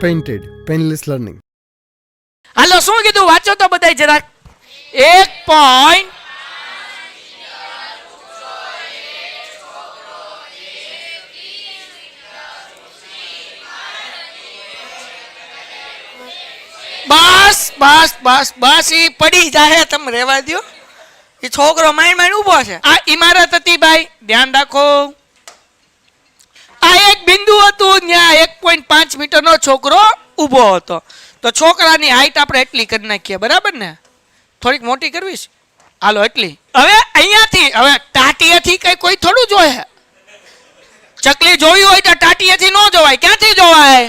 Painted, painless learning. હાલો શું કીધું વાંચો તો બધાય જરાક. 1. બસ બસ બસ બસ ઈ પડી જાય, તમે રહેવા દો. એ છોકરો માઇન્ડ ઉભો છે. આ ઇમારત હતી ભાઈ, ધ્યાન રાખો. આ એક બિંદુ હતું, ત્યાં 1.5 મીટરનો છોકરો ઊભો હતો. તો છોકરાની હાઈટ આપણે એટલી કરી નાખીએ, બરાબર ને? થોડીક મોટી કરવી છે, હાલો એટલી. હવે અહીંયાથી, હવે ટાટીએથી કઈ કોઈ થોડું જોયે. ચકલી જોવી હોય તો ટાટીએથી ન જોવાય, ક્યાંથી જોવાય?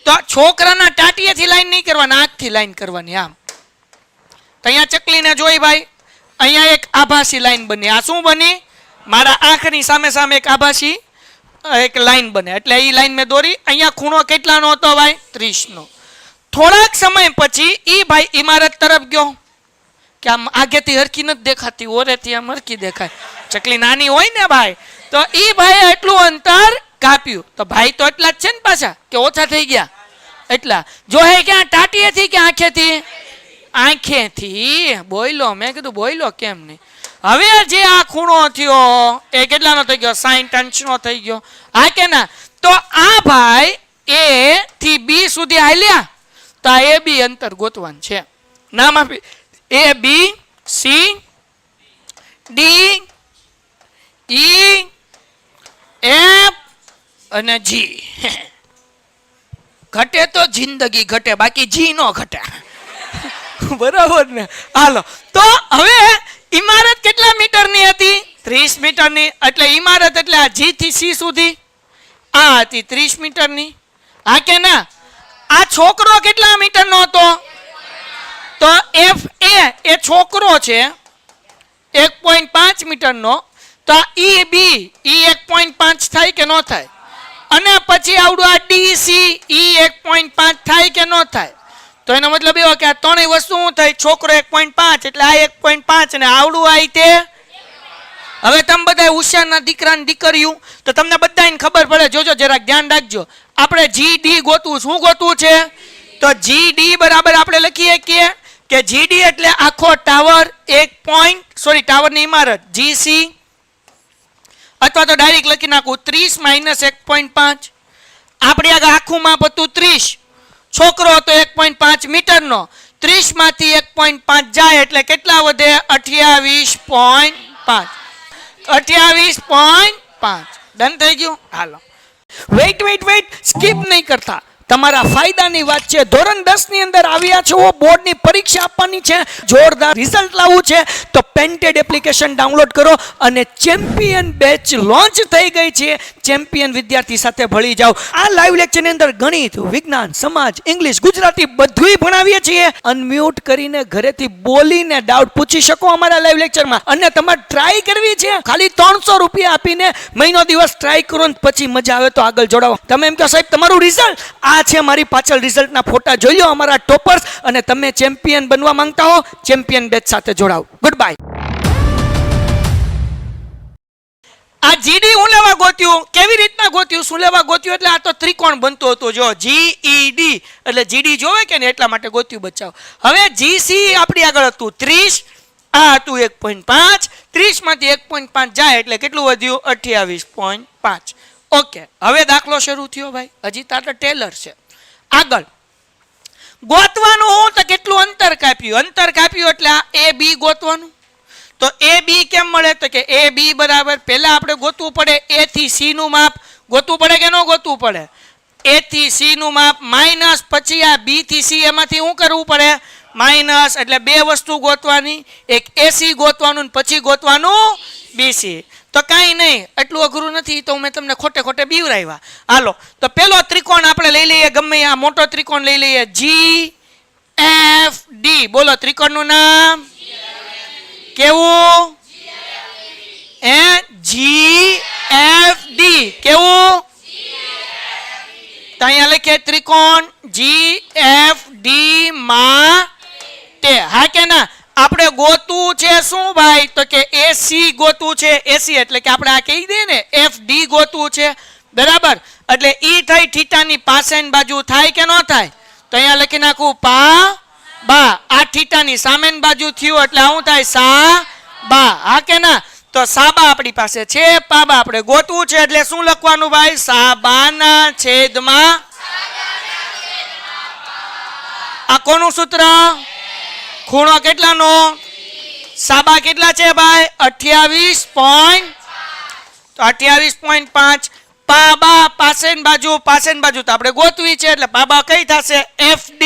તો છોકરાના ટાટીએથી લાઈન નહીં કરવાની, આંખથી લાઈન કરવાની. આમ તો અહીંયા ચકલીને જોઈ ભાઈ, અહીંયા એક આભાસી લાઈન બની. આ શું બની? મારા આંખની સામે સામે એક આભાસી એક લાઈન બને. એટલે એ લાઈન મેં દોરી. અહીંયા ખૂણો કેટલાનો હતો ભાઈ? 30 નો. થોડાક સમય પછી ઈ ભાઈ ઇમારત તરફ ગયો કે આમ આગેથી હરકી નથી દેખાતી, ઓરેથી આમ હરકી દેખાય. ચકલી નાની હોય ને ભાઈ, તો ઈ ભાઈ એટલું અંતર કાપ્યું. તો ભાઈ તો એટલા જ છે ને પાછા, કે ઓછા થઈ ગયા? એટલા. જો હે ક્યાં ટાટીએથી કે આંખેથી? આંખેથી. બોયલો, મેં કીધું બોયલો કેમ નહીં. હવે જે આ ખૂણો થયો એ કેટલાનો થઈ ગયો? 60 અંશનો થઈ ગયો. હા કે ના? તો આ ભાઈ A થી B સુધી હાલ્યા, તો આ AB અંતર ગોતવાનું છે. નામ આપી A B C D E F અને G. ઘટે તો જિંદગી ઘટે, બાકી G નો ઘટે. બરાબર ને? હાલો. તો હવે ઇમારત કેટલા મીટરની હતી? 30 મીટરની. એટલે ઇમારત એટલે આ G થી C સુધી આ હતી 30 મીટરની. હા કે ના? આ છોકરો કેટલા મીટરનો હતો? તો FA એ છોકરો છે 1.5 મીટરનો. તો EB ઈ 1.5 થાય કે ન થાય? અને પછી આવડું આ DC ઈ 1.5 થાય કે ન થાય? તો એનો મતલબ એવો કે આ ત્રણેય વસ્તુ શું થઈ? છોકરો 1.5 એટલે આ 1.5 અને આવડું આ તે. હવે તમે બધા હોશિયારના દીકરાની દીકરીઓ, તો તમને બધાને ખબર પડે. જોજો જરાક ધ્યાન રાખજો. આપણે GD ગોતવું. શું ગોતવું છે? તો GD બરાબર આપણે લખીએ કે GD એટલે આખો ટાવર ટાવરની ઇમારત GC, અથવા તો ડાયરેક્ટ લખી નાખું 30 - 1.5. આપણે આગળ આખું માપ હતું 30, છોકરો હતો 1.5 મીટરનો. 30 માંથી 1.5 જાય એટલે કેટલા વધે? 28.5. 28.5. ડન થઈ ગયું? હાલો. વેઇટ સ્કીપ નહીં કરતા. તમારા ફાયદાની વાત છે. ધોરણ 10 ની અંદર આવ્યા છો, બોર્ડની પરીક્ષા આપવાની છે, જોરદાર રિઝલ્ટ લાવવું છે, તો પેન્ટેડ એપ્લિકેશન ડાઉનલોડ કરો અને ચેમ્પિયન બેચ લોન્ચ થઈ ગઈ છે. ચેમ્પિયન વિદ્યાર્થી સાથે ભળી જાઓ. આ લાઈવ લેક્ચરની અંદર ગણિત, વિજ્ઞાન, સમાજ, ઇંગ્લિશ, ગુજરાતી બધુંય ભણાવીએ છીએ. અનમ્યુટ કરીને ઘરેથી બોલીને ડાઉટ પૂછી શકો અમારા લાઈવ લેક્ચરમાં. અને તમારે ટ્રાય કરવી છે, ખાલી 300 રૂપિયા આપીને મહિનો દિવસ ટ્રાય કરો ને પછી મજા આવે તો આગળ જોડાવો. તમે એમ કહો સાહેબ તમારું રિઝલ્ટ આ છે, મારી પાછળ રિઝલ્ટના ફોટા જોઈ લો અમારા ટોપર્સ, અને તમે ચેમ્પિયન બનવા માંગતા હો, ચેમ્પિયન બેચ સાથે જોડાઓ. Good bye. આ GD હું લેવા ગોત્યું, કેવી રીતના ગોત્યું, શું લેવા ગોત્યું? એટલે આ તો ત્રિકોણ બનતો હતો. જો GED એટલે GD જોવે કે ને, એટલા માટે ગોત્યું બચાવ. હવે GC આપણી આગળ હતું 30, આ હતું 1.5. 30 માંથી 1.5 જાય એટલે કેટલું વધ્યું? 28.5. ઓકે. હવે દાખલો શરૂ થયો ભાઈ. હજી તારે ટેલર છે. આગળ ગોતવાનું હું તો કેટલું અંતર કાપ્યું? અંતર કાપ્યું એટલે આ AB ગોતવાનું. તો AB કેમ મળે? તો કે AB બરાબર પહેલા આપણે ગોતવું પડે A થી C નું માપ. ગોતવું પડે કે ન ગોતવું પડે? A થી C નું માપ માઇનસ પછી આ B થી C, એમાંથી શું કરવું પડે? માઇનસ. એટલે બે વસ્તુ ગોતવાની, એક AC ગોતવાનું પછી ગોતવાનું BC. તો કાંઈ નહીં, એટલું અઘરું નથી. તો મેં તમને ખોટે બીવરાવ્યા. હાલો. તો પેલો ત્રિકોણ આપણે લઈ લઈએ, ગમે આ મોટો ત્રિકોણ લઈ લઈએ, GFD. બોલો ત્રિકોણનું નામ કેવું? GFD. કેવું? તો અહીંયા લખીએ ત્રિકોણ GFD માટે. હા કે ના? આપણે ગોતવું છે શું ભાઈ? તો કે AC ગોતવું છે. AC એટલે કે આપણે આ કહી દઈએ ને FD ગોતવું છે, બરાબર? એટલે ઈ થઈ થીટાની પાસેની બાજુ થાય કે ન થાય? તો અહીંયા લખી નાખું પા બા. આ થીટાની સામેની બાજુ થયું એટલે આવું થાય સા બા. હા કે ના? તો સાબા આપણી પાસે છે, પાબા આપણે ગોતવું છે એટલે શું લખવાનું ભાઈ? સાબાના છેદમાં. આ કોનું સૂત્ર? ખૂણો કેટલાનો? સાબા કેટલા છે ભાઈ? 28.5. પાબા પાસેની બાજુ તો આપણે ગોતવી છે એટલે પાબા કઈ થશે? FD.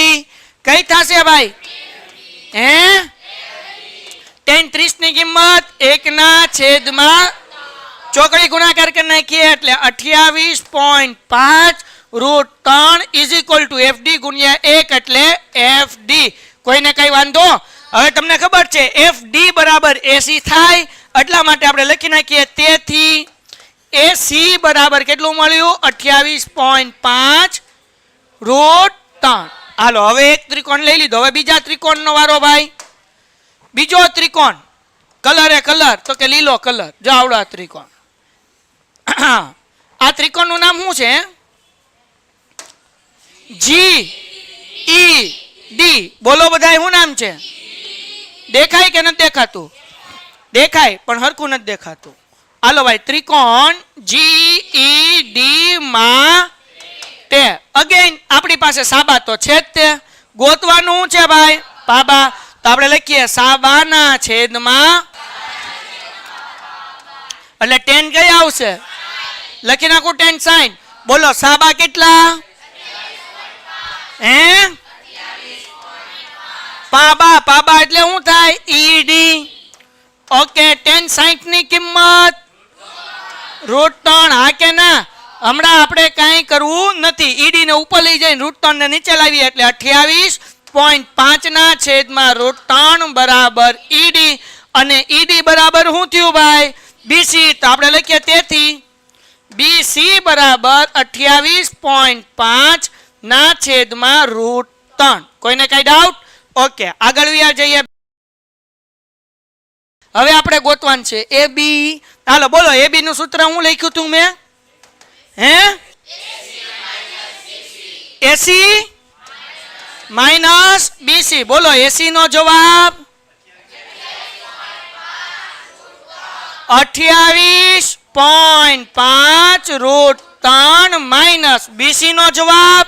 કઈ થશે ભાઈ? હે tan 30 ની કિંમત 1 ના છેદમાં ચોકડી ગુણાકાર કરી નાખીએ એટલે 28.5 √3 = FD ગુણ્યા 1 એટલે FD. કોઈને કઈ વાંધો? હવે તમને ખબર છે FD બરાબર AC થાય એટલા માટે આપણે લખી નાખીએ તેથી AC બરાબર કેટલું મળ્યું? 28.5 √3. હાલો હવે એક ત્રિકોણ લઈ લીધો. હવે બીજા ત્રિકોણનો વારો ભાઈ. બીજો ત્રિકોણ કલર તો કે લીલો કલર. જો આવડો આ ત્રિકોણ. આ ત્રિકોણનું નામ શું છે? GED. બોલો બધાય શું નામ છે? દેખાય કે નથી દેખાતું? દેખાય પણ હરખું નથી દેખાતું. હાલો ભાઈ ત્રિકોણ GED માટે અગેન આપણી પાસે સાબા તો છે જ તે. ગોતવાનું શું છે ભાઈ? પાબા. તો આપણે લખીએ સાબાના છેદમાં એટલે tan કઈ આવશે? લખી નાખું tan 60. બોલો સાબા કેટલા? હે પાબા એટલે શું થાય? ED. ઓકે tan 60 ની કિંમત √3. હા કે ના? હમણાં આપણે કાંઈ કરવું નથી. ED ને ઉપર લઈ જઈને √3 ને નીચે લાવીએ એટલે 28.5 ના છેદમાં √3 બરાબર ED. અને ED બરાબર શું થયું ભાઈ? BC. તો આપણે લખીએ તેથી BC બરાબર 28.5 ના છેદમાં √3. કોઈને કઈ ડાઉટ? ઓકે આગળ જઈએ. હવે આપણે ગોતવાનું છે AB. હાલો બોલો AB નું સૂત્ર હું લખ્યું તું મેં? હે AC માઇનસ BC. બોલો AC નો જવાબ 28.5 √3 માઇનસ BC નો જવાબ.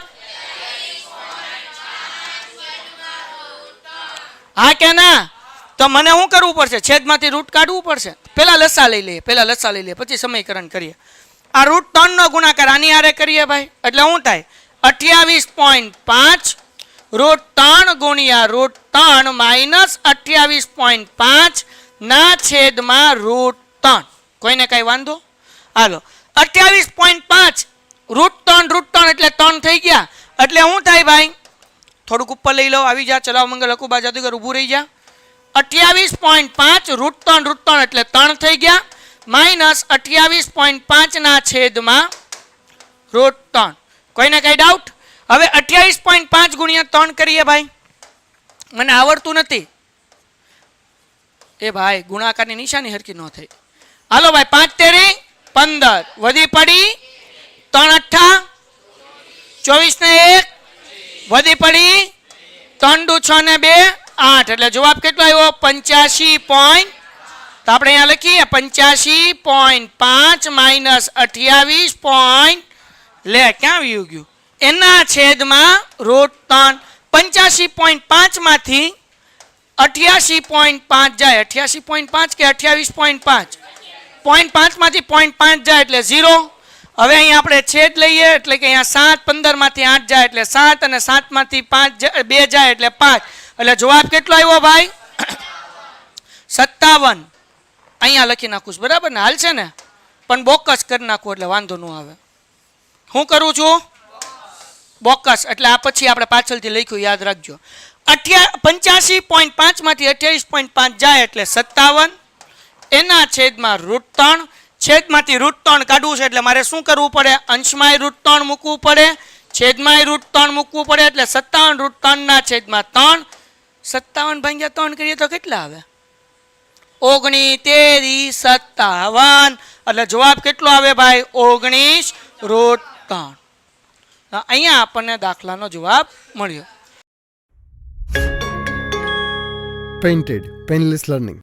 હા કે ના? તો મને શું કરવું પડશે? છેદમાંથી રૂટ કાઢવું પડશે. પેલા લસા લઈ લઈએ પછી સમીકરણ કરીએ. આ √3 નો ગુણાકાર આની હારે કરીએ ભાઈ એટલે શું થાય? 28.5 √3 ગુણ્યા √3 માઇનસ 28.5 ના છેદમાં √3. કોઈને કઈ વાંધો? હાલો 28.5 √3 એટલે 3 થઈ ગયા એટલે શું થાય ભાઈ? થોડુંક ઉપર લઈ લો. આવી જા. ચલાવ મંગલ હકુબા જાદુગર ઊભું રહી જા. 28.5 √3 એટલે 3 થઈ ગયા માઇનસ 28.5 ના છેદમાં √3. કોઈને કઈ ડાઉટ? હવે 28.5 ગુણ્યા 3 કરીએ ભાઈ. મને આવડતું નથી. એ ભાઈ ગુણાકારની નિશાની હરકી ન થઈ. હાલો ભાઈ 5 તેરી 15 વધી પડી 3 અઠ્ઠા 24 ને 1 વધી પડી 3 દુ 6 ને 2 8 એટલે જવાબ કેટલો આવ્યો? 85. તો આપણે અહીંયા લખીએ 85.5 માઇનસ 28. લે ક્યાં આવ્યું ગયું? એના છેદમાં √3. 85.5 માંથી 88.5 જાય. 88.5 કે 28.5? 0.5 માંથી 0.5 જાય એટલે 0. હવે અહીંયા આપણે છેદ લઈએ એટલે કે અહીંયા 7 15 માંથી 8 જાય એટલે 7 અને 7 માંથી 5 2 જાય એટલે 5 એટલે જવાબ કેટલો આવ્યો ભાઈ? 57. અહીંયા લખી નાખું છું બરાબર ને? હાલ છે ને? પણ બોકસ કરી નાખું એટલે વાંધો ન આવે. હું કરું છું બોકસ એટલે આ પછી આપણે પાછળથી લખ્યું યાદ રાખજો. 85.5 માંથી 28.5 જાય એટલે 57 એના છેદમાં √3. છેદમાંથી √3 કાઢવું છે એટલે મારે શું કરવું પડે? અંશમાં √3 મૂકવું પડે, છેદમાં √3 મૂકવું પડે એટલે 57 √3 ના છેદમાં 3. 57 ભાગ્યા 3 કરીએ તો કેટલા આવે? 19 13 57 એટલે જવાબ કેટલો આવે ભાઈ? 19 √3. 3. અહીંયા આપણને દાખલાનો જવાબ મળ્યો. Painted, painless learning.